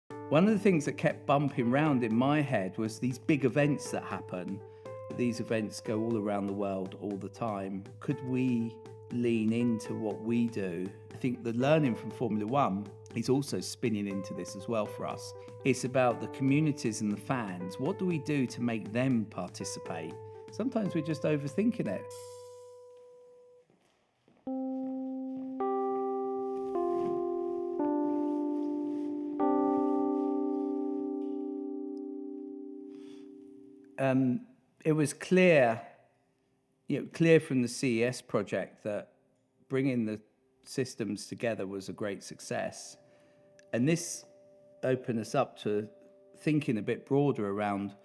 One of the things that kept bumping round in my head was these big events that happen. These events go all around the world all the time. Could we lean into what we do? I think the learning from Formula One is also spinning into this as well for us. It's about the communities and the fans. What do we do to make them participate? Sometimes we're just overthinking it. It was clear from the CES project that bringing the systems together was a great success. And this opened us up to thinking a bit broader around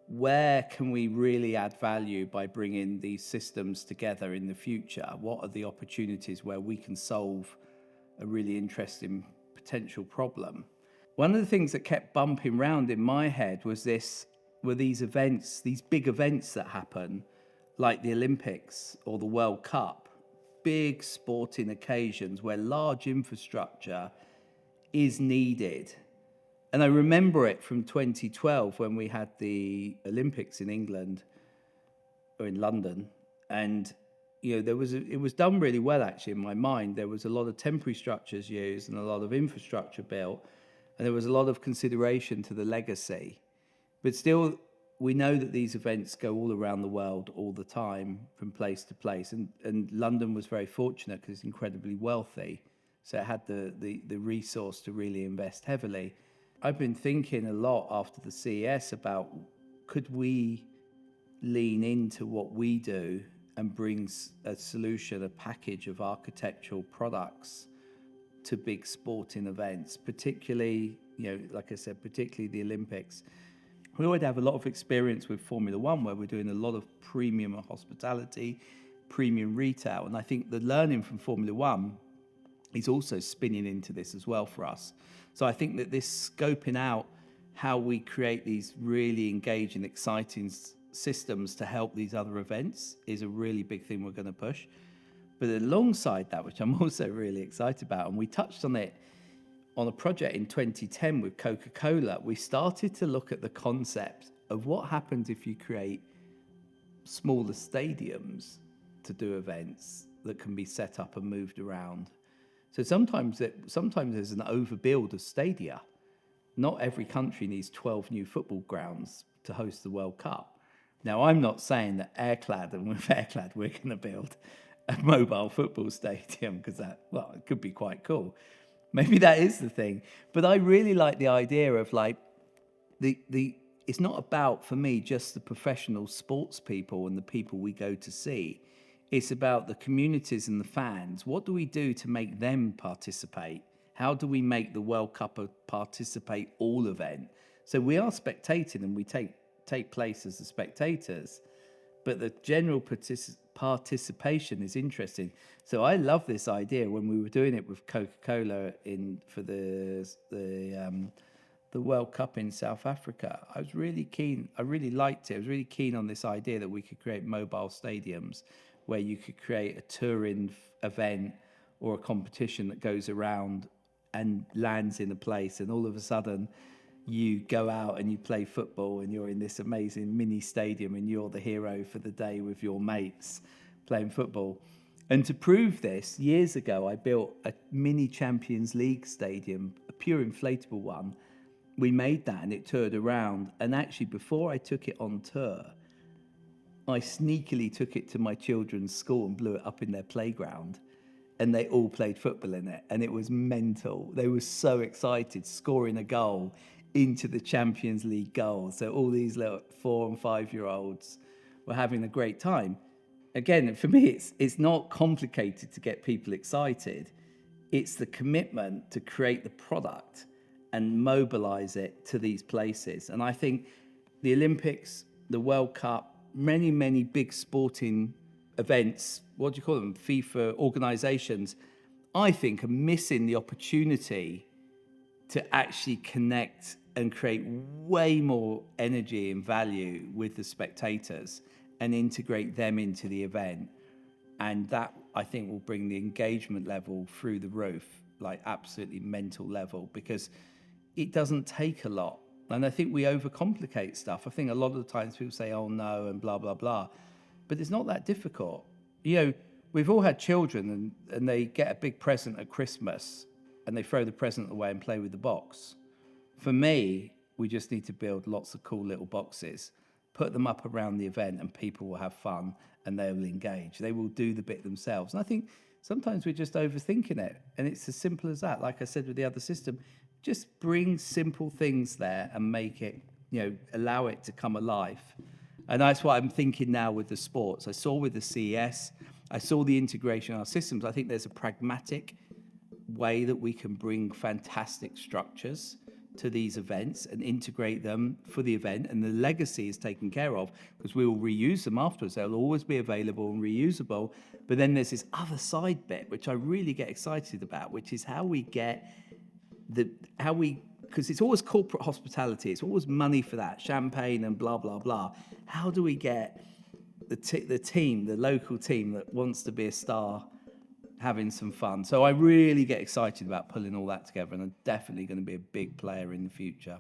where can we really add value by bringing these systems together in the future? What are the opportunities where we can solve a really interesting potential problem? One of the things that kept bumping round in my head were these events, these big events that happen, like the Olympics or the World Cup, big sporting occasions where large infrastructure is needed. And I remember it from 2012 when we had the Olympics in England or in London. And, it was done really well, actually, in my mind. There was a lot of temporary structures used and a lot of infrastructure built. And there was a lot of consideration to the legacy. But still, we know that these events go all around the world all the time, from place to place. And London was very fortunate because it's incredibly wealthy. So it had the resource to really invest heavily. I've been thinking a lot after the CES about, could we lean into what we do and bring a solution, a package of architectural products to big sporting events, particularly, like I said, particularly the Olympics. We already have a lot of experience with Formula One, where we're doing a lot of premium hospitality, premium retail. And I think the learning from Formula One is also spinning into this as well for us. So I think that this scoping out how we create these really engaging, exciting systems to help these other events is a really big thing we're going to push. But alongside that, which I'm also really excited about, and we touched on it on a project in 2010 with Coca-Cola, we started to look at the concept of what happens if you create smaller stadiums to do events that can be set up and moved around. So sometimes there's an overbuild of stadia. Not every country needs 12 new football grounds to host the World Cup. Now, I'm not saying that Airclad, and with Airclad, we're going to build a mobile football stadium, because it could be quite cool. Maybe that is the thing. But I really like the idea of it's not about, for me, just the professional sports people and the people we go to see. It's about the communities and the fans. What do we do to make them participate? How do we make the World Cup a participate all event? So we are spectating and we take place as the spectators, but the general participation is interesting. So I love this idea. When we were doing it with Coca-Cola for the World Cup in South Africa, I was really keen. I really liked it. I was really keen on this idea that we could create mobile stadiums where you could create a touring event or a competition that goes around and lands in a place, and all of a sudden you go out and you play football and you're in this amazing mini stadium and you're the hero for the day with your mates playing football. And to prove this, years ago, I built a mini Champions League stadium, a pure inflatable one. We made that and it toured around. And actually, before I took it on tour, I sneakily took it to my children's school and blew it up in their playground. And they all played football in it. And it was mental. They were so excited, scoring a goal into the Champions League goal. So all these little 4 and 5-year-olds were having a great time. Again, for me, it's not complicated to get people excited. It's the commitment to create the product and mobilize it to these places. And I think the Olympics, the World Cup, many, many big sporting events, what do you call them, FIFA organizations, I think are missing the opportunity to actually connect and create way more energy and value with the spectators and integrate them into the event. And that, I think, will bring the engagement level through the roof, like absolutely mental level. Because, it doesn't take a lot. And I think we overcomplicate stuff. I think a lot of the times people say, oh no, and blah, blah, blah. But it's not that difficult. You know, we've all had children and they get a big present at Christmas and they throw the present away and play with the box. For me, we just need to build lots of cool little boxes, put them up around the event, and people will have fun and they will engage. They will do the bit themselves. And I think sometimes we're just overthinking it. And it's as simple as that. Like I said with the other system, just bring simple things there and make it, you know, allow it to come alive. And that's what I'm thinking now with the sports. I saw with the CES, I saw the integration of our systems. I think there's a pragmatic way that we can bring fantastic structures to these events and integrate them for the event, and the legacy is taken care of because we will reuse them afterwards. They'll always be available and reusable. But then there's this other side bit which I really get excited about, which is how we get because it's always corporate hospitality, it's always money for that, champagne and blah blah blah. How do we get the local team that wants to be a star having some fun? So I really get excited about pulling all that together, and I'm definitely going to be a big player in the future.